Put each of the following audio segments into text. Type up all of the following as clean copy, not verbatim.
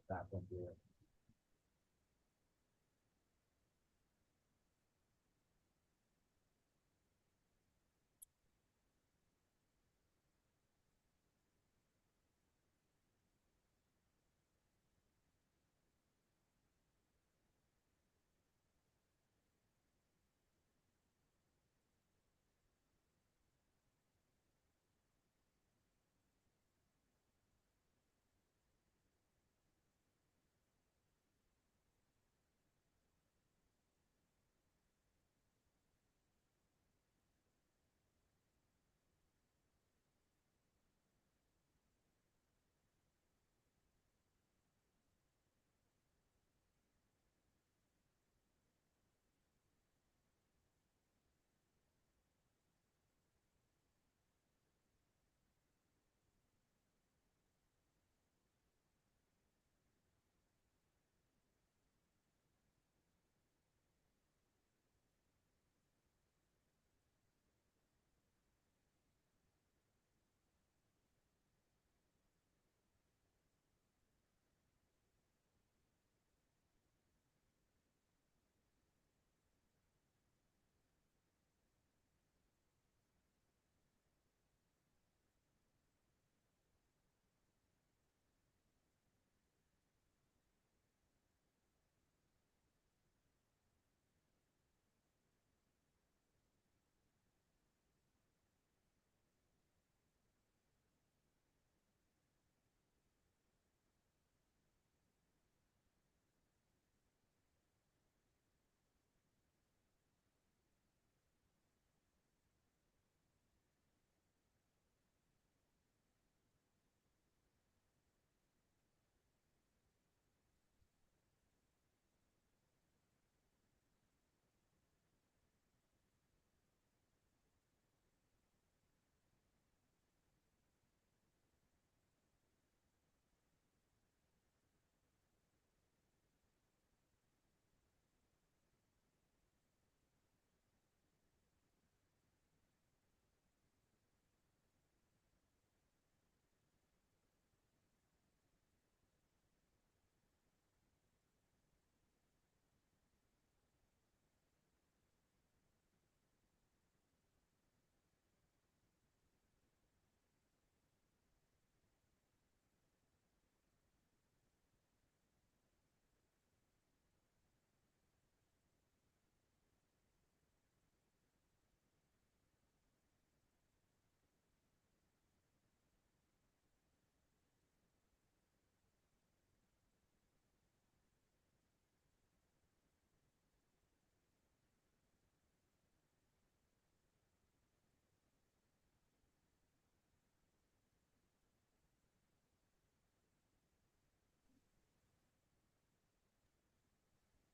back when we were.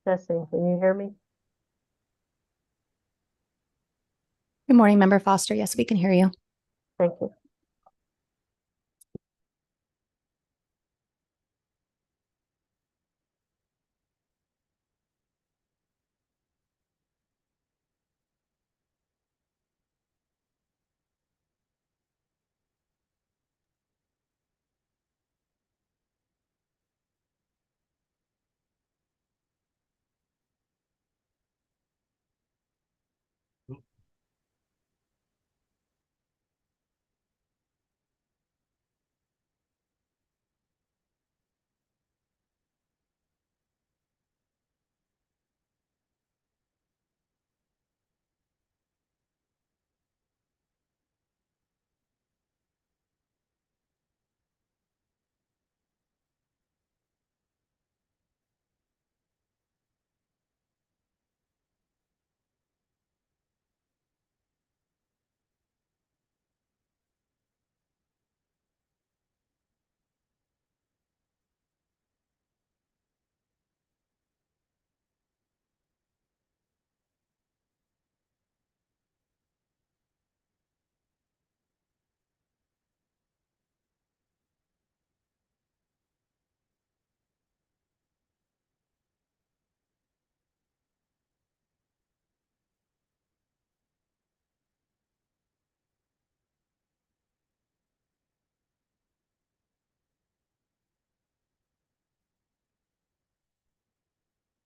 Testing, can you hear me? Good morning, Member Foster. Yes, we can hear you. Thank you.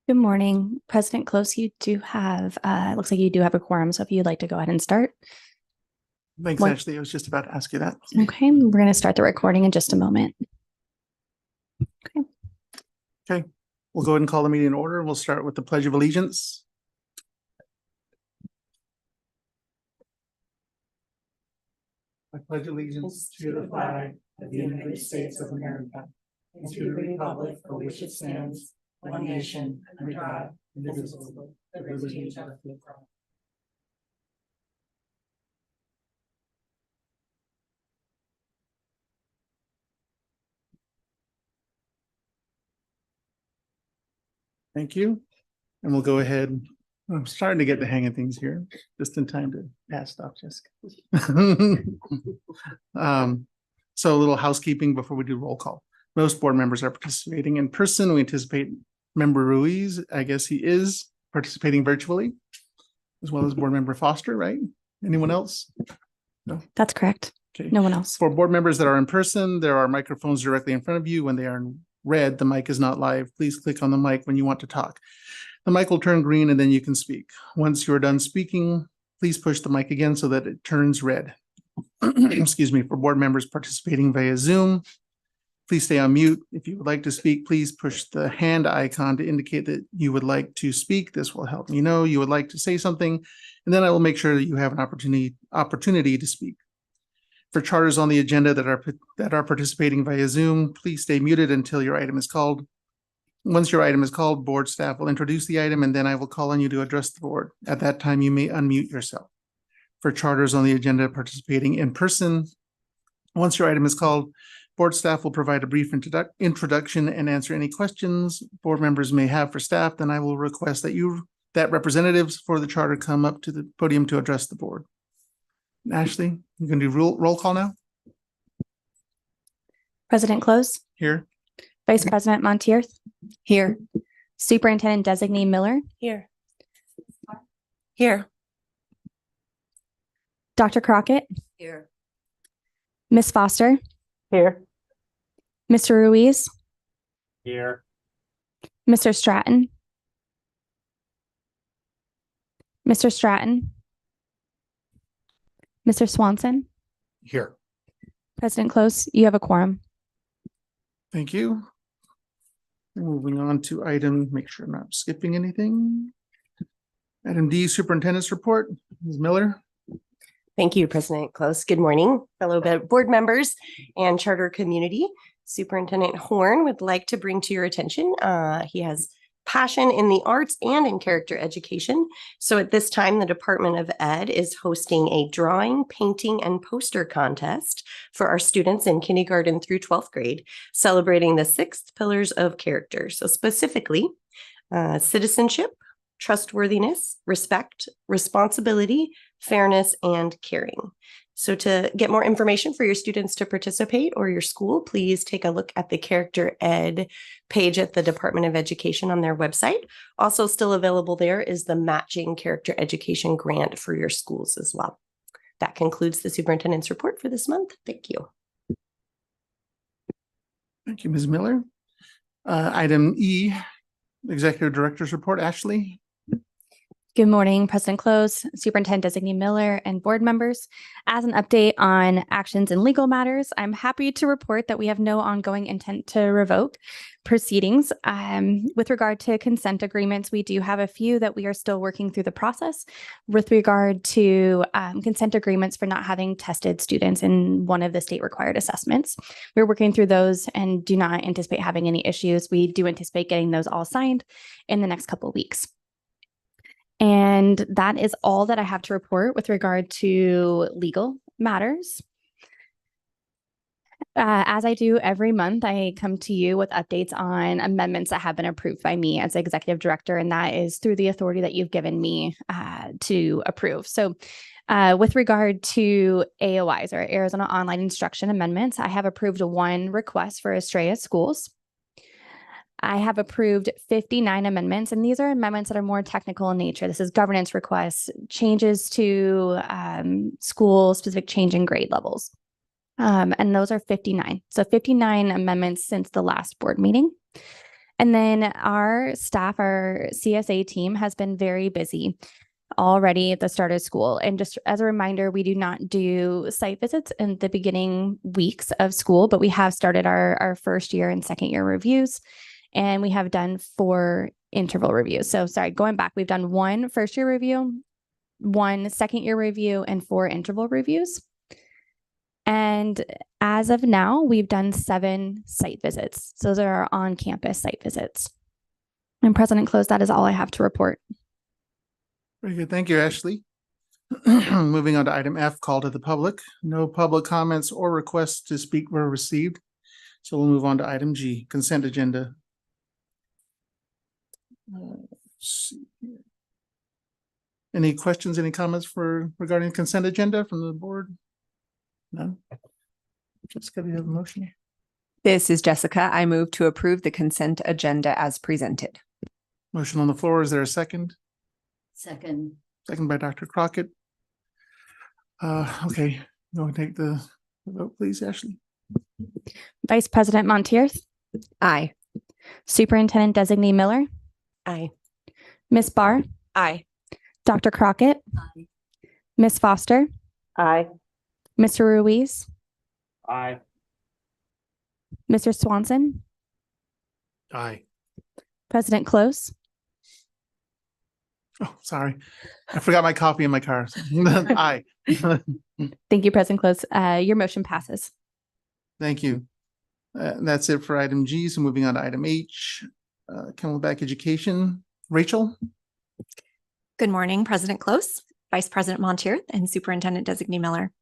Good morning, President Close. You do have, it looks like you do have a quorum. So if you'd like to go ahead and start. Thanks, What- Ashley. I was just about to ask you that. Okay, we're going to start the recording in just a moment. Okay, we'll go ahead and call the meeting in order. We'll start with the Pledge of Allegiance. I pledge allegiance to the flag of the United States of America and to the republic for which it stands, one nation, under God, indivisible, with liberty and justice for all. Thank you. And we'll go ahead. I'm starting to get the hang of things here, just in time to pass stuff, Jessica. So a little housekeeping before we do roll call. Most board members are participating in person. We anticipate Member Ruiz, I guess he is participating virtually, as well as Board Member Foster, right? Anyone else? No? That's correct. Okay. No one else. For board members that are in person, there are microphones directly in front of you. When they are in red, the mic is not live. Please click on the mic when you want to talk. The mic will turn green and then you can speak. Once you're done speaking, please push the mic again so that it turns red. Excuse me. For board members participating via Zoom, please stay on mute. If you would like to speak, please push the hand icon to indicate that you would like to speak. This will help me know you would like to say something, and then I will make sure that you have an opportunity to speak. For charters on the agenda that are participating via Zoom, please stay muted until your item is called. Once your item is called, board staff will introduce the item, and then I will call on you to address the board. At that time, you may unmute yourself. For charters on the agenda participating in person, once your item is called, board staff will provide a brief introduction and answer any questions board members may have for staff. Then I will request that representatives for the charter come up to the podium to address the board. Ashley, you can do roll call now. President Close, Here. Vice President Montier, Here. Superintendent Designee Miller, Here. Here. Dr. Crockett, Here. Ms. Foster, Here. Mr. Ruiz, Here. Mr. Stratton, Mr. Stratton, Mr. Swanson. Here. President Close, you have a quorum. Thank you. Moving on to item, make sure I'm not skipping anything. Item D, Superintendent's Report. Ms. Miller. Thank you, President Close. Good morning, fellow board members and charter community. Superintendent Horn would like to bring to your attention, he has passion in the arts and in character education. So at this time, the Department of Ed is hosting a drawing, painting, and poster contest for our students in kindergarten through 12th grade, celebrating the 6 pillars of character. So specifically, citizenship, trustworthiness, respect, responsibility, fairness, and caring. So to get more information for your students to participate or your school, please take a look at the Character Ed page at the Department of Education on their website. Also still available there is the matching character education grant for your schools as well. That concludes the superintendent's report for this month. Thank you. Thank you, Ms. Miller. Item E, Executive Director's Report. Ashley. Good morning, President Close, Superintendent Designee Miller, and board members. As an update on actions and legal matters, I'm happy to report that we have no ongoing intent to revoke proceedings. With regard to consent agreements, we do have a few that we are still working through the process. With regard to consent agreements for not having tested students in one of the state required assessments, we're working through those and do not anticipate having any issues. We do anticipate getting those all signed in the next couple of weeks. And that is all that I have to report with regard to legal matters. As I do every month, I come to you with updates on amendments that have been approved by me as executive director, and that is through the authority that you've given me to approve. So with regard to AOIs, or Arizona Online Instruction Amendments, I have approved 1 request for Estrella schools. I have approved 59 amendments, and these are amendments that are more technical in nature. This is governance requests, changes to school-specific change in grade levels. And those are 59. So 59 amendments since the last board meeting. And then our staff, our CSA team has been very busy already at the start of school. And just as a reminder, we do not do site visits in the beginning weeks of school, but we have started our first year and second year reviews, and we have done 4 interval reviews. So sorry, going back, we've done 1 first year review, 1 second year review, and 4 interval reviews. And as of now, we've done 7 site visits. So those are our on-campus site visits. And President Close, that is all I have to report. Very good. Thank you, Ashley. Moving on to item F, call to the public. No public comments or requests to speak were received. So we'll move on to item G, consent agenda. Let's see here. Any questions, any comments regarding consent agenda from the board? None? Jessica, do you have a motion? This is Jessica. I move to approve the consent agenda as presented. Motion on the floor. Is there a second? Second. Second by Dr. Crockett. Okay, go and take the vote, please, Ashley. Vice President Montiers, Aye. Superintendent Designee Miller, Aye. Ms. Barr, Aye. Dr. Crockett, Aye. Ms. Foster, Aye. Mr. Ruiz, Aye. Mr. Swanson, Aye. President Close. Oh, sorry. I forgot my copy in my car. Aye. Thank you, President Close. Your motion passes. Thank you. That's it for item G. So moving on to item H, Camelback Education. Rachel? Good morning, President Close, Vice President Montier, and Superintendent Designee Miller.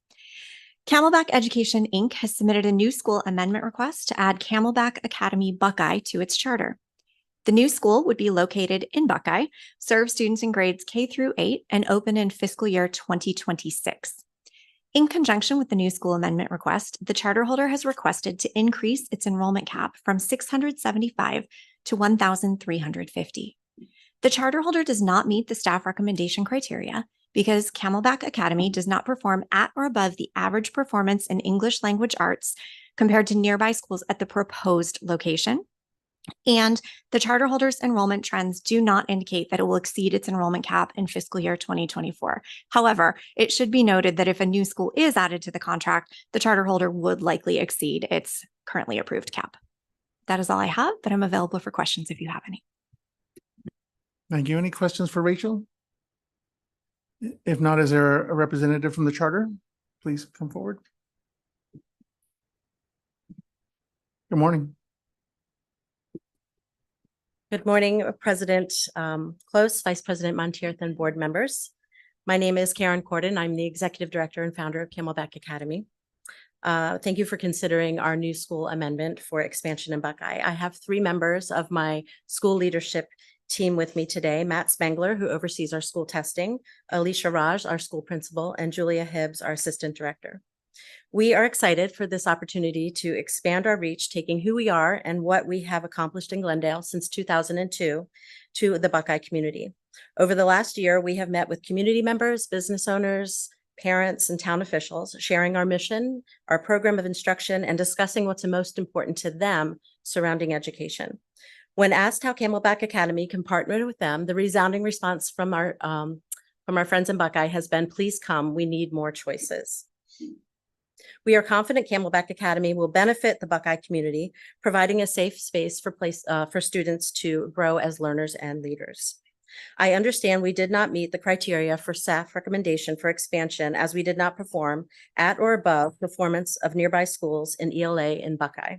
Camelback Education, Inc. has submitted a new school amendment request to add Camelback Academy Buckeye to its charter. The new school would be located in Buckeye, serve students in grades K through 8, and open in fiscal year 2026. In conjunction with the new school amendment request, the charter holder has requested to increase its enrollment cap from 675 to 1,350. The charter holder does not meet the staff recommendation criteria because Camelback Academy does not perform at or above the average performance in English language arts compared to nearby schools at the proposed location. And the charter holder's enrollment trends do not indicate that it will exceed its enrollment cap in fiscal year 2024. However, it should be noted that if a new school is added to the contract, the charter holder would likely exceed its currently approved cap. That is all I have, but I'm available for questions if you have any. Thank you. Any questions for Rachel? If not, is there a representative from the charter? Please come forward. Good morning. Good morning, President Close, Vice President Montier, and board members. My name is Karen Corden. I'm the Executive Director and founder of Camelback Academy. Thank you for considering our new school amendment for expansion in Buckeye. I have 3 members of my school leadership team with me today: Matt Spangler, who oversees our school testing, Alicia Raj, our school principal, and Julia Hibbs, our assistant director. We are excited for this opportunity to expand our reach, taking who we are and what we have accomplished in Glendale since 2002 to the Buckeye community. Over the last year, we have met with community members, business owners, parents, and town officials, sharing our mission, our program of instruction, and discussing what's most important to them surrounding education. When asked how Camelback Academy can partner with them, the resounding response from our friends in Buckeye has been, "Please come, we need more choices." We are confident Camelback Academy will benefit the Buckeye community, providing a safe space for students to grow as learners and leaders. I understand we did not meet the criteria for staff recommendation for expansion, as we did not perform at or above performance of nearby schools in ELA in Buckeye.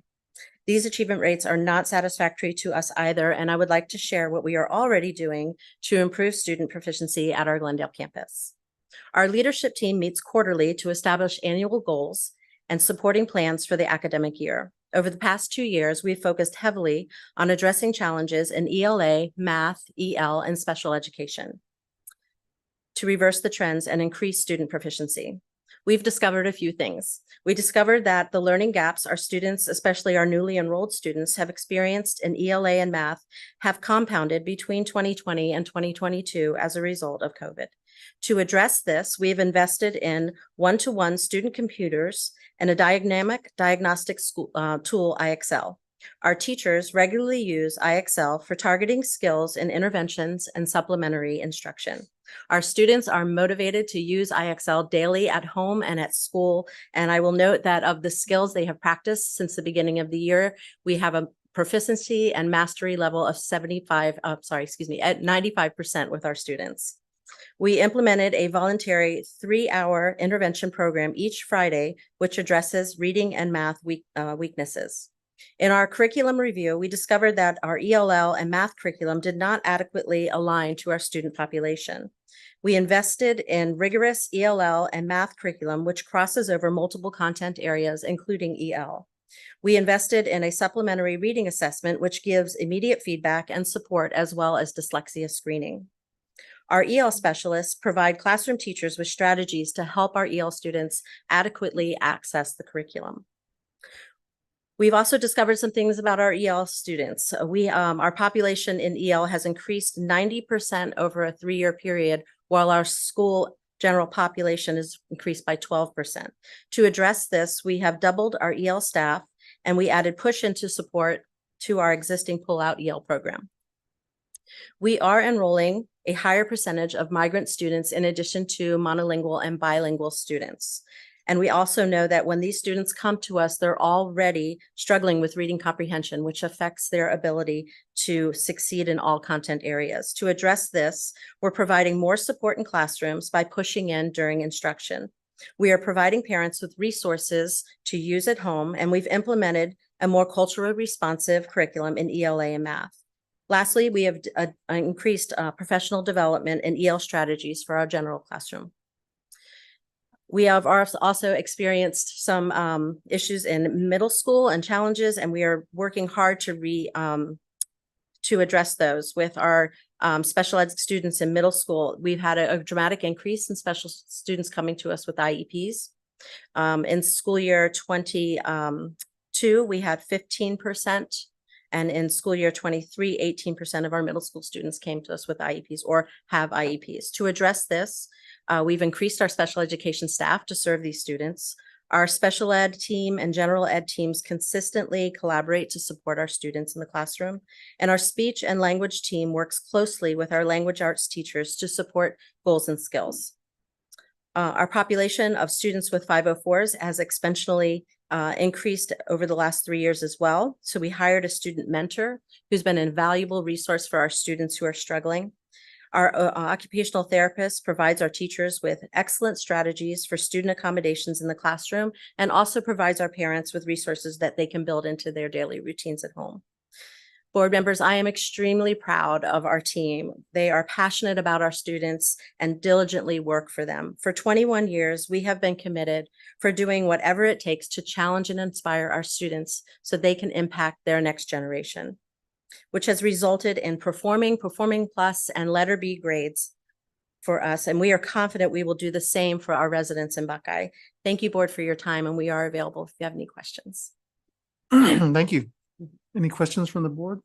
These achievement rates are not satisfactory to us either, and I would like to share what we are already doing to improve student proficiency at our Glendale campus. Our leadership team meets quarterly to establish annual goals and supporting plans for the academic year. Over the past 2 years, we've focused heavily on addressing challenges in ELA, math, EL, and special education to reverse the trends and increase student proficiency. We've discovered a few things. We discovered that the learning gaps our students, especially our newly enrolled students, have experienced in ELA and math have compounded between 2020 and 2022 as a result of COVID. To address this, we have invested in one-to-one student computers and a dynamic diagnostic tool, IXL. Our teachers regularly use IXL for targeting skills in interventions and supplementary instruction. Our students are motivated to use IXL daily at home and at school. And I will note that of the skills they have practiced since the beginning of the year, we have a proficiency and mastery level of at 95% with our students. We implemented a voluntary 3-hour intervention program each Friday, which addresses reading and math weaknesses. In our curriculum review, we discovered that our ELL and math curriculum did not adequately align to our student population. We invested in rigorous ELL and math curriculum, which crosses over multiple content areas, including EL. We invested in a supplementary reading assessment, which gives immediate feedback and support, as well as dyslexia screening. Our EL specialists provide classroom teachers with strategies to help our EL students adequately access the curriculum. We've also discovered some things about our EL students. Our population in EL has increased 90% over a 3-year period, while our school general population is increased by 12%. To address this, we have doubled our EL staff, and we added push-into support to our existing pull-out EL program. We are enrolling a higher percentage of migrant students in addition to monolingual and bilingual students. And we also know that when these students come to us, they're already struggling with reading comprehension, which affects their ability to succeed in all content areas. To address this, we're providing more support in classrooms by pushing in during instruction. We are providing parents with resources to use at home, and we've implemented a more culturally responsive curriculum in ELA and math. Lastly, we have increased professional development and EL strategies for our general classroom. We have also experienced some issues in middle school and challenges, and we are working hard to address those with our special ed students in middle school. We've had a dramatic increase in special students coming to us with IEPs. In school year 22, we had 15%. And in school year 23, 18% of our middle school students came to us with IEPs or have IEPs. To address this, we've increased our special education staff to serve these students. Our special ed team and general ed teams consistently collaborate to support our students in the classroom. And our speech and language team works closely with our language arts teachers to support goals and skills. Our population of students with 504s has exponentially increased over the last 3 years as well. So we hired a student mentor who's been an invaluable resource for our students who are struggling. Our occupational therapist provides our teachers with excellent strategies for student accommodations in the classroom and also provides our parents with resources that they can build into their daily routines at home. Board members, I am extremely proud of our team. They are passionate about our students and diligently work for them. For 21 years, we have been committed for doing whatever it takes to challenge and inspire our students so they can impact their next generation, which has resulted in performing plus, and letter B grades for us. And we are confident we will do the same for our residents in Buckeye. Thank you, board, for your time, and we are available if you have any questions. Thank you. Any questions from the board?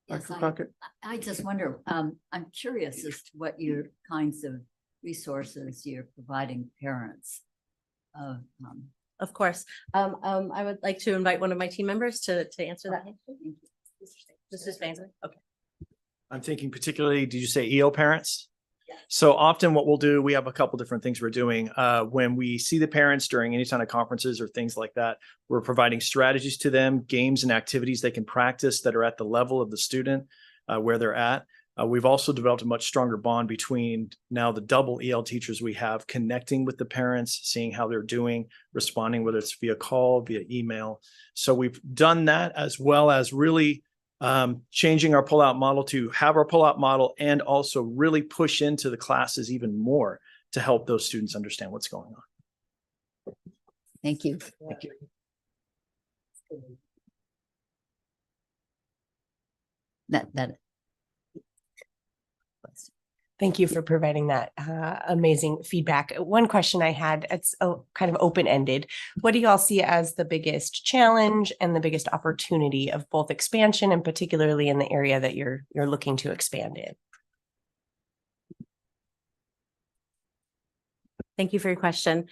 Yes, Dr. Crockett? I just wonder, I'm curious as to what your kinds of resources you're providing parents. Of course. I would like to invite one of my team members to answer that. Mr. Spansley. Okay. I'm thinking particularly, did you say EO parents? So often what we'll do, we have a couple different things we're doing. When we see the parents during any kind of conferences or things like that, we're providing strategies to them, games and activities they can practice that are at the level of the student where they're at. We've also developed a much stronger bond between now the double EL teachers we have, connecting with the parents, seeing how they're doing, responding, whether it's via call, via email. So we've done that, as well as really changing our pullout model to have our pullout model and also really push into the classes even more to help those students understand what's going on. Thank you. Thank you. Thank you for providing that amazing feedback. One question I had, it's kind of open-ended. What do you all see as the biggest challenge and the biggest opportunity of both expansion and particularly in the area that you're looking to expand in? Thank you for your question.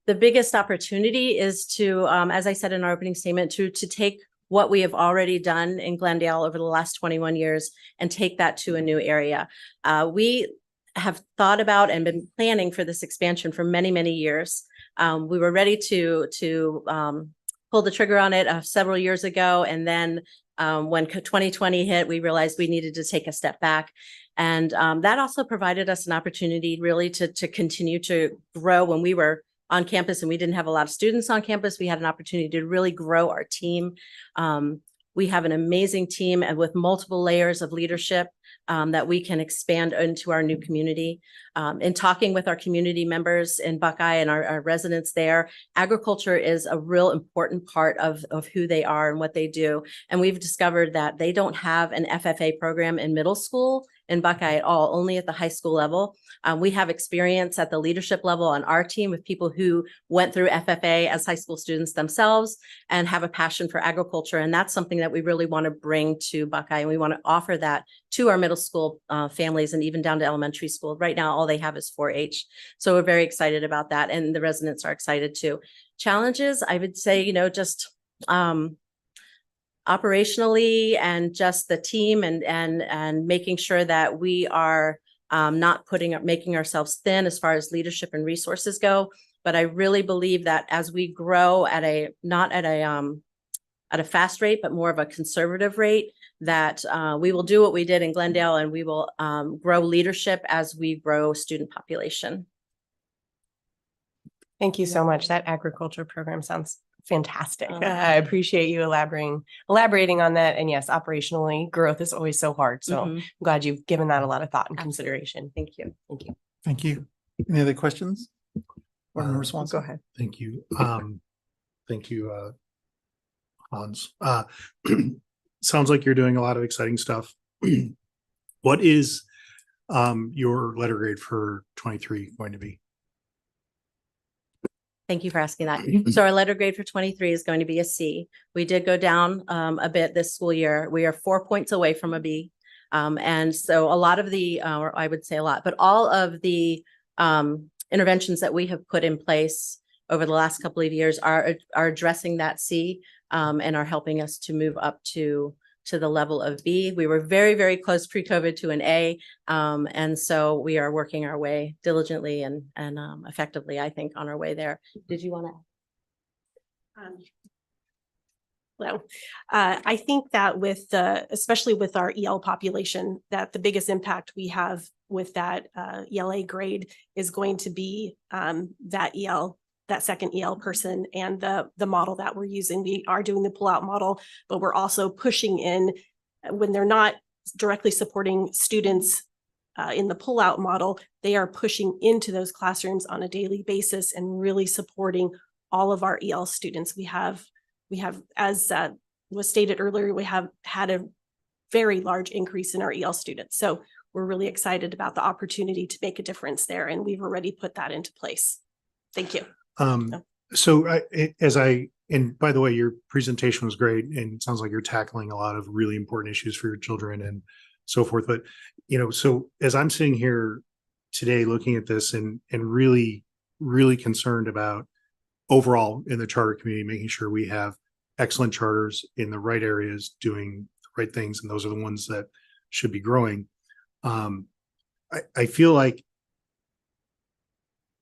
the biggest opportunity is to, as I said in our opening statement, to take what we have already done in Glendale over the last 21 years and take that to a new area. We have thought about and been planning for this expansion for many, many years. We were ready to pull the trigger on it several years ago. And then when 2020 hit, we realized we needed to take a step back. And that also provided us an opportunity really to continue to grow. When we were on campus and we didn't have a lot of students on campus, we had an opportunity to really grow our team. We have an amazing team and with multiple layers of leadership that we can expand into our new community. In talking with our community members in Buckeye and our residents there, agriculture is a real important part of who they are and what they do. And we've discovered that they don't have an FFA program in middle school in Buckeye at all, only at the high school level. We have experience at the leadership level on our team with people who went through FFA as high school students themselves and have a passion for agriculture. And that's something that we really want to bring to Buckeye. And we want to offer that to our middle school families and even down to elementary school. Right now, all they have is 4-H. So we're very excited about that. And the residents are excited too. Challenges, I would say, just operationally and just the team and making sure that we are not making ourselves thin as far as leadership and resources go. But I really believe that as we grow not at a fast rate, but more of a conservative rate, that we will do what we did in Glendale and we will grow leadership as we grow student population. Thank you so much. That agriculture program sounds fantastic. I appreciate you elaborating on that. And yes, operationally, growth is always so hard. So I'm glad you've given that a lot of thought and consideration. Thank you. Thank you. Thank you. Any other questions? Or no response? Go ahead. Thank you. Thank you, Hans. Sounds like you're doing a lot of exciting stuff. What is your letter grade for 23 going to be? Thank you for asking that. So our letter grade for 23 is going to be a C. We did go down a bit this school year. We are 4 points away from a B. And so a lot of the, or I would say a lot, but all of the interventions that we have put in place over the last couple of years are addressing that C and are helping us to move up to the level of B. We were very, very close pre-COVID to an A. And so we are working our way diligently and effectively, I think, on our way there. Did you want to? Well, I think that especially with our EL population, that the biggest impact we have with that ELA grade is going to be that second EL person and the model that we're using. We are doing the pullout model, but we're also pushing in when they're not directly supporting students in the pullout model, they are pushing into those classrooms on a daily basis and really supporting all of our EL students. We have, as was stated earlier, we have had a very large increase in our EL students. So we're really excited about the opportunity to make a difference there. And we've already put that into place. Thank you. And by the way, your presentation was great and it sounds like you're tackling a lot of really important issues for your children and so forth. But, so as I'm sitting here today looking at this and really, really concerned about overall in the charter community, making sure we have excellent charters in the right areas doing the right things. And those are the ones that should be growing. I feel like,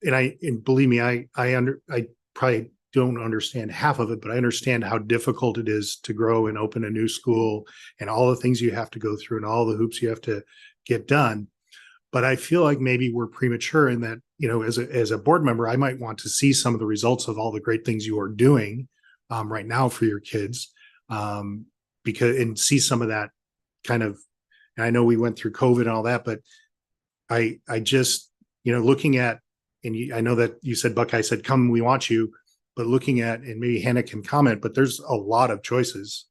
and believe me, I probably don't understand half of it, but I understand how difficult it is to grow and open a new school and all the things you have to go through and all the hoops you have to get done. But I feel like maybe we're premature in that, as a board member, I might want to see some of the results of all the great things you are doing right now for your kids, and see some of that kind of, and I know we went through COVID and all that, but I just, looking at, and I know that you said, Buckeye said, come, we want you, but looking at, and maybe Hannah can comment, but there's a lot of choices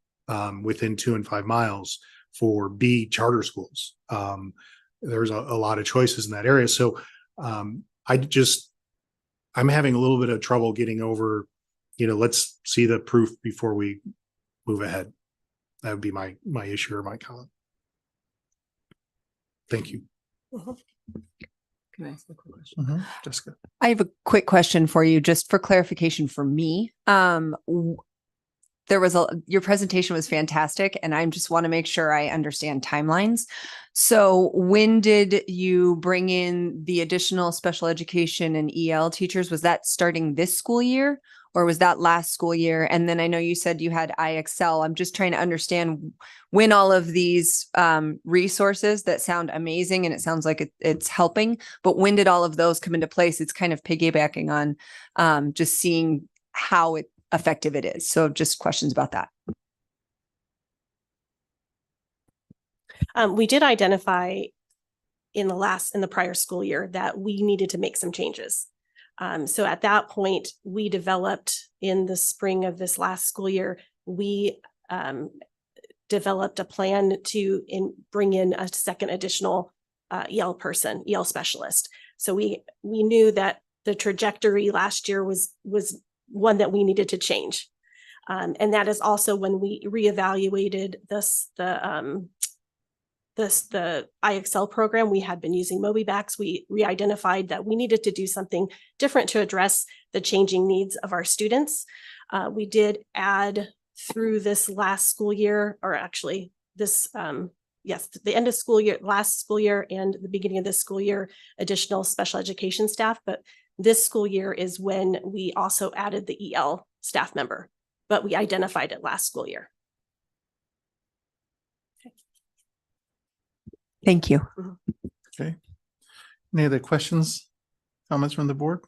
within 2 and 5 miles for B charter schools. There's a lot of choices in that area. So I'm having a little bit of trouble getting over, let's see the proof before we move ahead. That would be my issue or my comment. Thank you. Can I ask a quick question? Jessica. I have a quick question for you, just for clarification for me. Your presentation was fantastic, and I just want to make sure I understand timelines. So when did you bring in the additional special education and EL teachers? Was that starting this school year, or was that last school year? And then I know you said you had IXL. I'm just trying to understand when all of these resources that sound amazing and it sounds like it's helping, but when did all of those come into place? It's kind of piggybacking on just seeing how effective it is. So just questions about that. We did identify in the prior school year that we needed to make some changes. So at that point, we developed in the spring of this last school year, we developed a plan to bring in a second additional EL person, EL specialist. So we knew that the trajectory last year was one that we needed to change. And that is also when we reevaluated the IXL program. We had been using MobiBacks. We re-identified that we needed to do something different to address the changing needs of our students. We did add through this last school year, or actually this, the end of school year, last school year and the beginning of this school year, additional special education staff. But this school year is when we also added the EL staff member, but we identified it last school year. Thank you. Okay. Any other questions, comments from the board?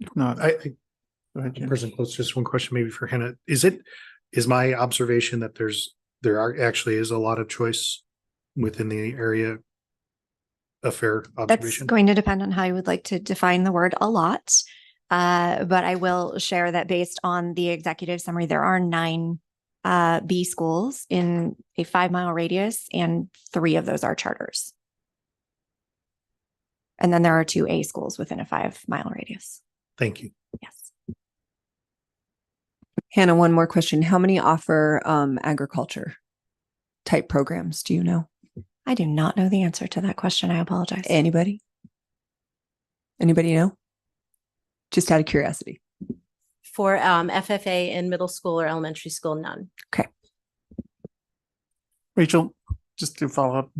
If not, go ahead, Jim. President Close, just one question maybe for Hannah. Is my observation that there actually is a lot of choice within the area a fair That's observation? going to depend on how you would like to define the word a lot. But I will share that based on the executive summary, there are 9 B schools in a 5-mile radius, and 3 of those are charters. And then there are 2 A schools within a 5-mile radius. Thank you. Yes. Hannah, one more question. How many offer agriculture type programs? Do you know? I do not know the answer to that question. I apologize. Anybody know? Just out of curiosity. For FFA in middle school or elementary school, none. Okay. Rachel, just to follow up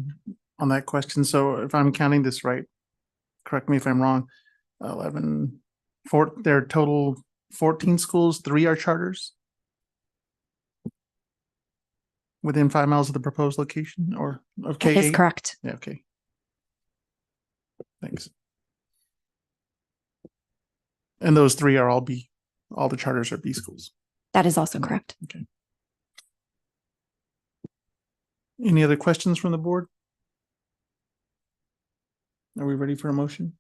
on that question. So if I'm counting this right, correct me if I'm wrong, 4, there are total 14 schools, 3 are charters within 5 miles of the proposed location or of KA? That is correct. Yeah, okay. Thanks. And those 3 are all the charters are B schools. That is also correct. Okay. Any other questions from the board? Are we ready for a motion?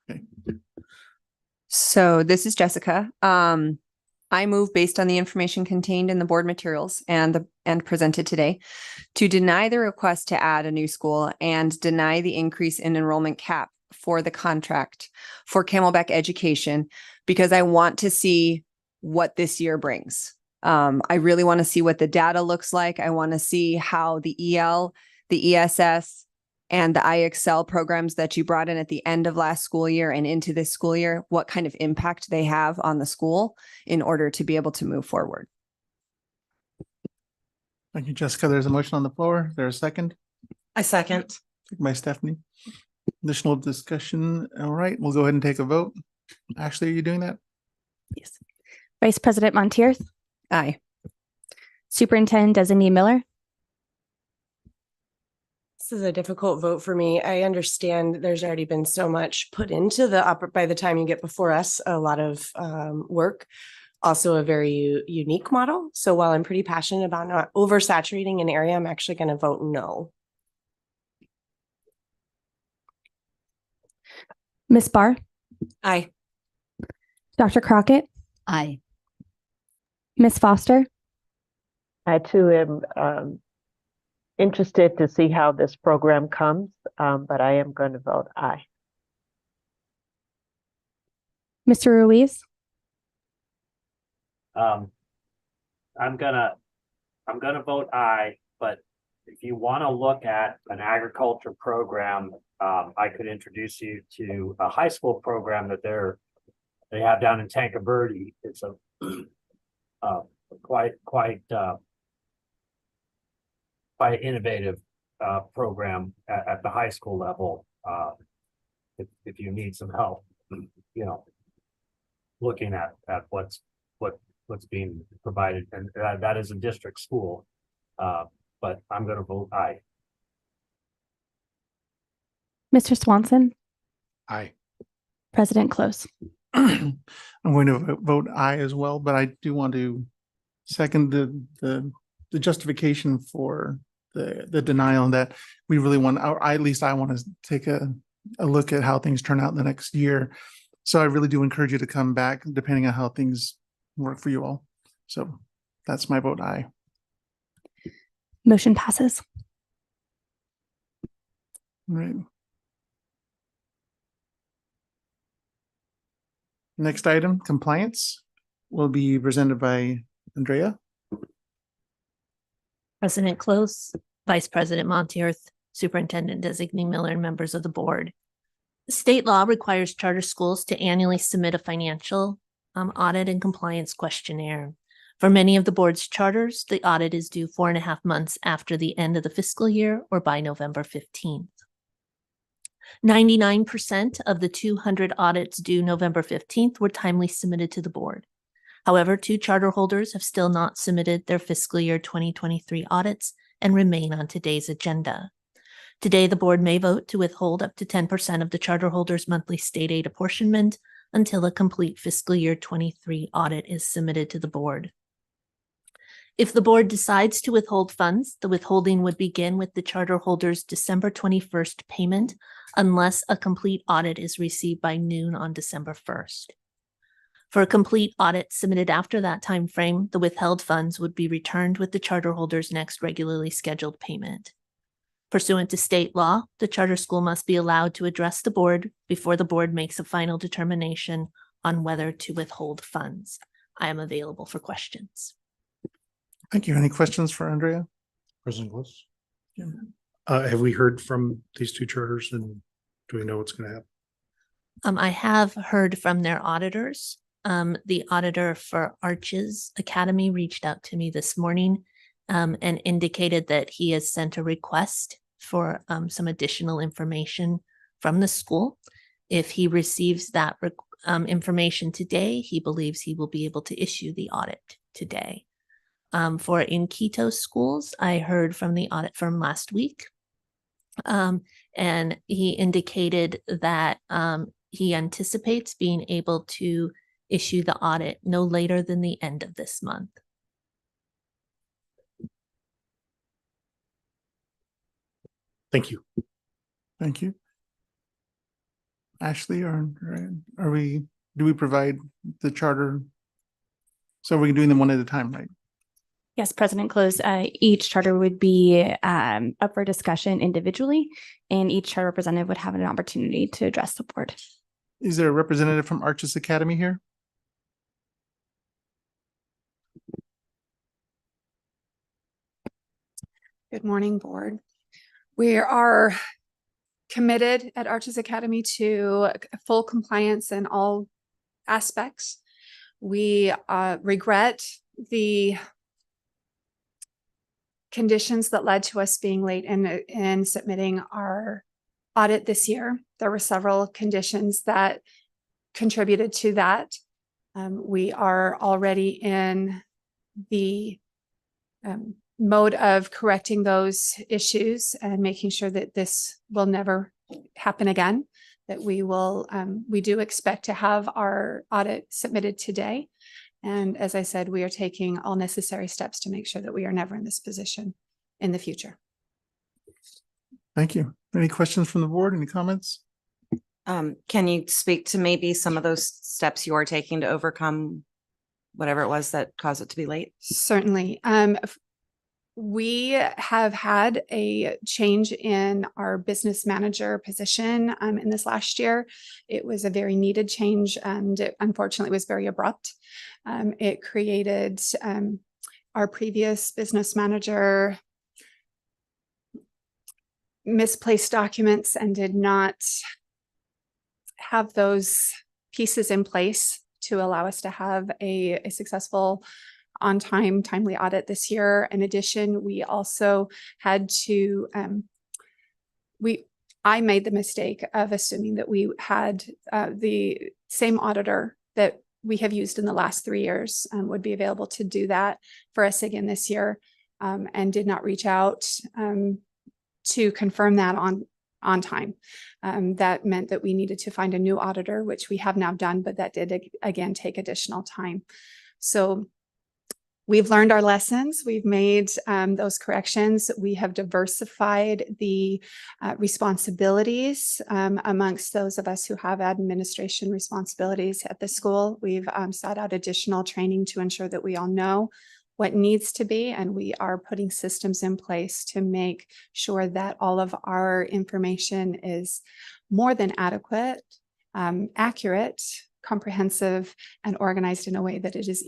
Okay. So this is Jessica. I move based on the information contained in the board materials and presented today to deny the request to add a new school and deny the increase in enrollment cap for the contract for Camelback Education, because I want to see what this year brings. I really want to see what the data looks like. I want to see how the EL, the ESS, and the IXL programs that you brought in at the end of last school year and into this school year, what kind of impact they have on the school in order to be able to move forward. Thank you, Jessica. There's a motion on the floor. There's a second. I second. Second by Stephanie. Additional discussion. All right, we'll go ahead and take a vote. Ashley, are you doing that? Yes. Vice President Montier, Aye. Superintendent Designee Miller. This is a difficult vote for me. I understand there's already been so much put into by the time you get before us, a lot of work, also a very unique model. So while I'm pretty passionate about not oversaturating an area, I'm actually going to vote no. Ms. Barr, Aye. Dr. Crockett, Aye. Ms. Foster, I too am interested to see how this program comes, but I am going to vote aye. Mr. Ruiz, I'm gonna vote aye, but if you want to look at an agriculture program, I could introduce you to a high school program that they have down in Tanca Verde. It's a quite innovative program at the high school level. If you need some help, looking at what's being provided, and that is a district school. But I'm going to vote aye. Mr. Swanson, Aye. President Close. I'm going to vote aye as well, but I do want to second the justification for the denial, that we really want, or at least I want to take a look at how things turn out in the next year. So I really do encourage you to come back depending on how things work for you all. So that's my vote aye. Motion passes. All right. Next item, compliance, will be presented by Andrea. President Close, Vice President Monteith, Superintendent Designee Miller, and members of the board. State law requires charter schools to annually submit a financial audit and compliance questionnaire. For many of the board's charters, the audit is due 4.5 months after the end of the fiscal year or by November 15th. 99% of the 200 audits due November 15th were timely submitted to the board. However, 2 charter holders have still not submitted their fiscal year 2023 audits and remain on today's agenda. Today, the board may vote to withhold up to 10% of the charter holder's monthly state aid apportionment until a complete fiscal year 23 audit is submitted to the board. If the board decides to withhold funds, the withholding would begin with the charter holder's December 21st payment unless a complete audit is received by noon on December 1st. For a complete audit submitted after that time frame, the withheld funds would be returned with the charter holder's next regularly scheduled payment. Pursuant to state law, the charter school must be allowed to address the board before the board makes a final determination on whether to withhold funds. I am available for questions. Thank you. Any questions for Andrea? President Close. Have we heard from these 2 charters, and do we know what's going to happen? I have heard from their auditors. The auditor for Arches Academy reached out to me this morning and indicated that he has sent a request for some additional information from the school. If he receives that information today, he believes he will be able to issue the audit today. For in Quito schools, I heard from the audit firm last week, and he indicated that he anticipates being able to issue the audit no later than the end of this month. Thank you. Thank you. Ashley, do we provide the charter? So we're doing them one at a time, right? Yes, President Close, each charter would be up for discussion individually, and each charter representative would have an opportunity to address the board. Is there a representative from Arches Academy here? Good morning, board. We are committed at Arches Academy to full compliance in all aspects. We regret the conditions that led to us being late in submitting our audit this year. There were several conditions that contributed to that. We are already in the mode of correcting those issues and making sure that this will never happen again, that we do expect to have our audit submitted today. And as I said, we are taking all necessary steps to make sure that we are never in this position in the future. Thank you. Any questions from the board? Any comments? Can you speak to maybe some of those steps you are taking to overcome whatever it was that caused it to be late? Certainly. We have had a change in our business manager position in this last year. It was a very needed change, and it unfortunately was very abrupt. It created our previous business manager misplaced documents and did not have those pieces in place to allow us to have a successful on-time, timely audit this year. In addition, we also had to, I made the mistake of assuming that we had the same auditor that we have used in the last 3 years would be available to do that for us again this year, and did not reach out to confirm that on time. That meant that we needed to find a new auditor, which we have now done, but that did again take additional time. So we've learned our lessons. We've made those corrections. We have diversified the responsibilities amongst those of us who have administration responsibilities at the school. We've sought out additional training to ensure that we all know what needs to be, and we are putting systems in place to make sure that all of our information is more than adequate, accurate, comprehensive, and organized in a way that it is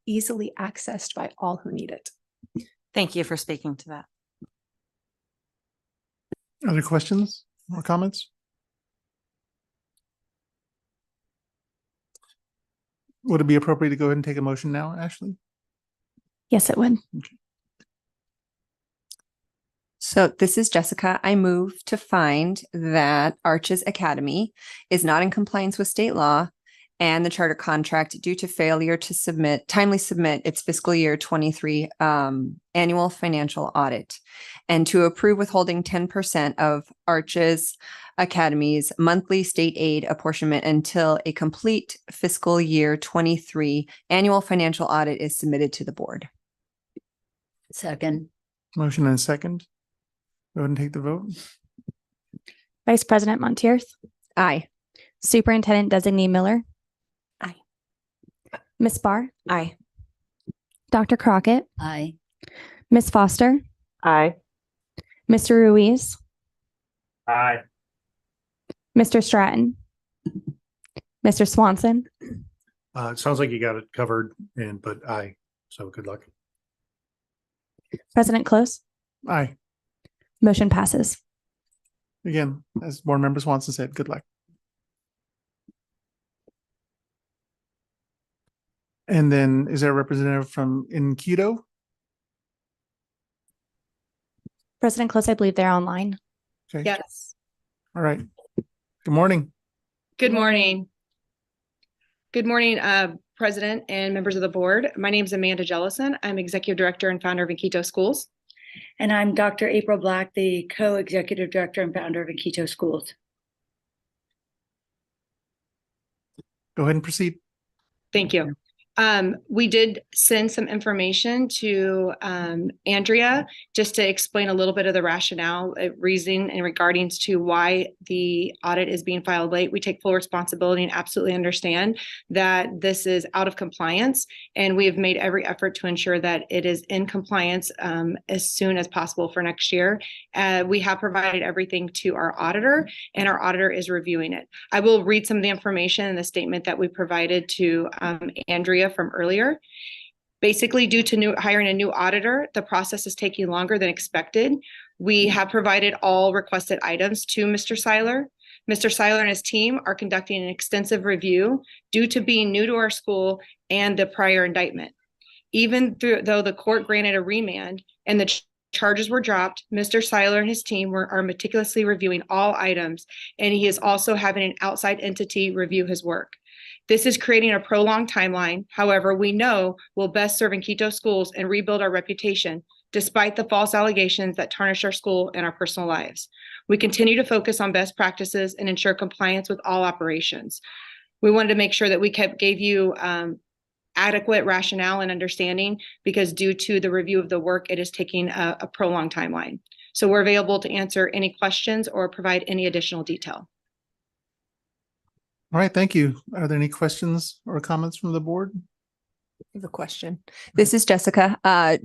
easily accessed by all who need it. Thank you for speaking to that. Other questions or comments? Would it be appropriate to go ahead and take a motion now, Ashley? Yes, it would. Okay. So this is Jessica. I move to find that Arches Academy is not in compliance with state law and the charter contract due to failure to timely submit its fiscal year 23 annual financial audit, and to approve withholding 10% of Arches Academy's monthly state aid apportionment until a complete fiscal year 23 annual financial audit is submitted to the board. Second. Motion and second. Go ahead and take the vote. Vice President Montier, Aye. Superintendent Designee Miller. Aye. Ms. Barr, Aye. Dr. Crockett, Aye. Ms. Foster, Aye. Mr. Ruiz, Aye. Mr. Stratton, Mr. Swanson, It sounds like you got it covered, but aye. So good luck. President Close. Aye. Motion passes. Again, as Board Member Swanson said, good luck. And then is there a representative from Inquito? President Close, I believe they're online. Okay. Yes. All right. Good morning. Good morning. Good morning, President and members of the board. My name is Amanda Jellison. I'm Executive Director and founder of Inquito Schools. And I'm Dr. April Black, the co-executive director and founder of Inquito Schools. Go ahead and proceed. Thank you. We did send some information to Andrea just to explain a little bit of the rationale, reasoning, and regarding to why the audit is being filed late. We take full responsibility and absolutely understand that this is out of compliance, and we have made every effort to ensure that it is in compliance as soon as possible for next year. We have provided everything to our auditor, and our auditor is reviewing it. I will read some of the information in the statement that we provided to Andrea from earlier. Basically, due to hiring a new auditor, the process is taking longer than expected. We have provided all requested items to Mr. Seiler. Mr. Seiler and his team are conducting an extensive review due to being new to our school and the prior indictment. Even though the court granted a remand and the charges were dropped, Mr. Seiler and his team are meticulously reviewing all items, and he is also having an outside entity review his work. This is creating a prolonged timeline. However, we know will best serve Inquito Schools and rebuild our reputation, despite the false allegations that tarnish our school and our personal lives. We continue to focus on best practices and ensure compliance with all operations. We wanted to make sure that we gave you adequate rationale and understanding, because due to the review of the work, it is taking a prolonged timeline. So we're available to answer any questions or provide any additional detail. All right, thank you. Are there any questions or comments from the board? I have a question. This is Jessica.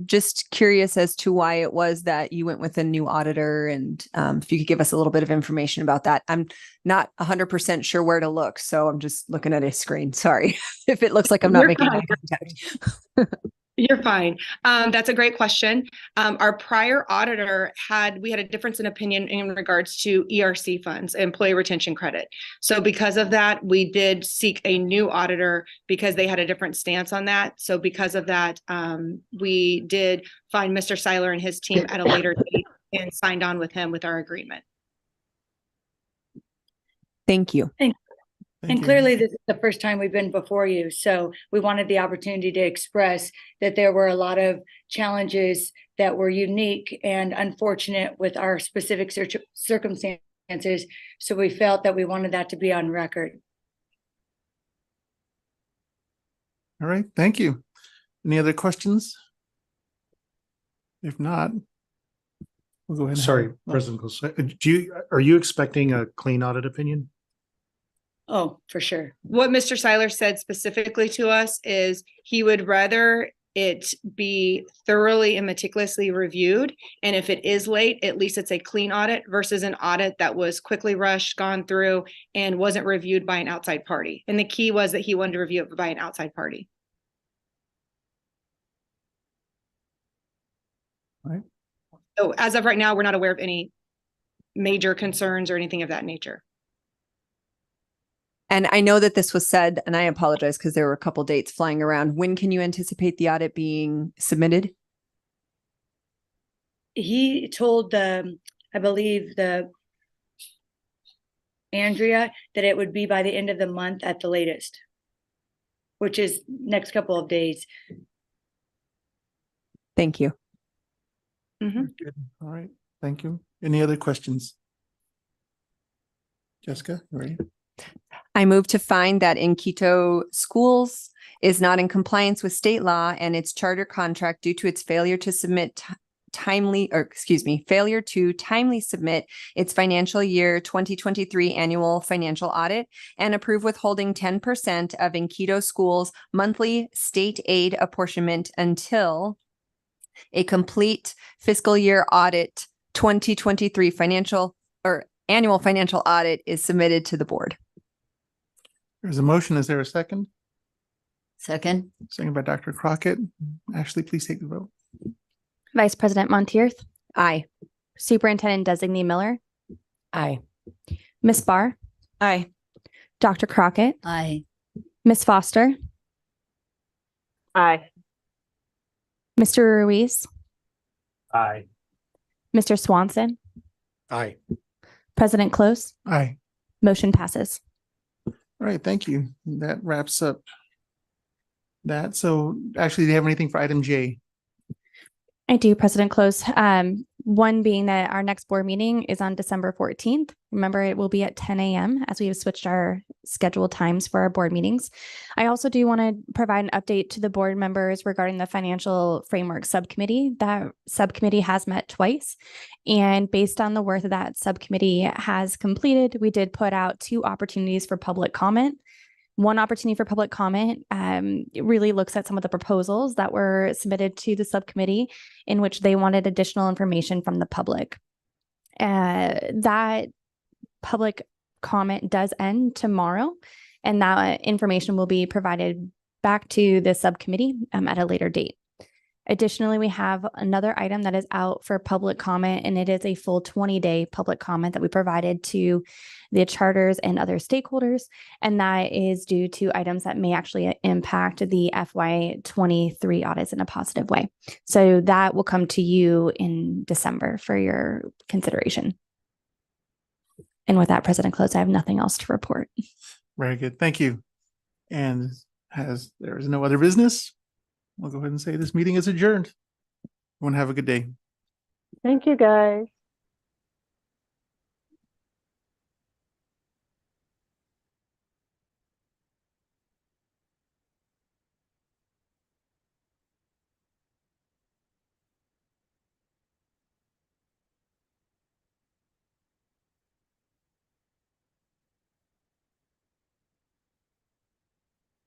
Just curious as to why it was that you went with a new auditor, and if you could give us a little bit of information about that. I'm not 100% sure where to look, so I'm just looking at a screen. Sorry if it looks like I'm not making eye contact. You're fine. That's a great question. Our prior auditor we had a difference in opinion in regards to ERC funds, employee retention credit. So because of that, we did seek a new auditor because they had a different stance on that. So because of that, we did find Mr. Seiler and his team at a later date and signed on with him with our agreement. Thank you. And clearly, this is the first time we've been before you. So we wanted the opportunity to express that there were a lot of challenges that were unique and unfortunate with our specific circumstances. So we felt that we wanted that to be on record. All right, thank you. Any other questions? If not, we'll go ahead. Sorry, President Close. Are you expecting a clean audit opinion? Oh, for sure. What Mr. Seiler said specifically to us is he would rather it be thoroughly and meticulously reviewed. And if it is late, at least it's a clean audit versus an audit that was quickly rushed, gone through, and wasn't reviewed by an outside party. And the key was that he wanted to review it by an outside party. All right. So as of right now, we're not aware of any major concerns or anything of that nature. And I know that this was said, and I apologize because there were a couple dates flying around. When can you anticipate the audit being submitted? He told I believe Andrea that it would be by the end of the month at the latest, which is next couple of days. Thank you. Good. All right, thank you. Any other questions? Jessica, you ready? I move to find that Inkito Schools is not in compliance with state law and its charter contract due to its failure to failure to timely submit its financial year 2023 annual financial audit and approve withholding 10% of Inkito Schools' monthly state aid apportionment until a complete fiscal year audit 2023 annual financial audit is submitted to the board. There's a motion. Is there a second? Second. Second by Dr. Crockett. Ashley, please take the vote. Vice President Monteith, Aye. Superintendent Designee Miller, Aye. Ms. Barr, Aye. Dr. Crockett, Aye. Ms. Foster, Aye. Mr. Ruiz, Aye. Mr. Swanson, Aye. President Close, Aye. motion passes. All right, thank you. That wraps up that. So actually, do you have anything for item J? I do, President Close. One being that our next board meeting is on December 14th. Remember, it will be at 10 a.m. as we have switched our scheduled times for our board meetings. I also do want to provide an update to the board members regarding the Financial Framework Subcommittee. That subcommittee has met twice. And based on the work that subcommittee has completed, we did put out 2 opportunities for public comment. One opportunity for public comment it really looks at some of the proposals that were submitted to the subcommittee in which they wanted additional information from the public. That public comment does end tomorrow, and that information will be provided back to the subcommittee at a later date. Additionally, we have another item that is out for public comment, and it is a full 20-day public comment that we provided to the charters and other stakeholders. And that is due to items that may actually impact the FY23 audits in a positive way. So that will come to you in December for your consideration. And with that, President Close, I have nothing else to report. Very good. Thank you. And as there is no other business, we'll go ahead and say this meeting is adjourned. Everyone have a good day. Thank you, guys.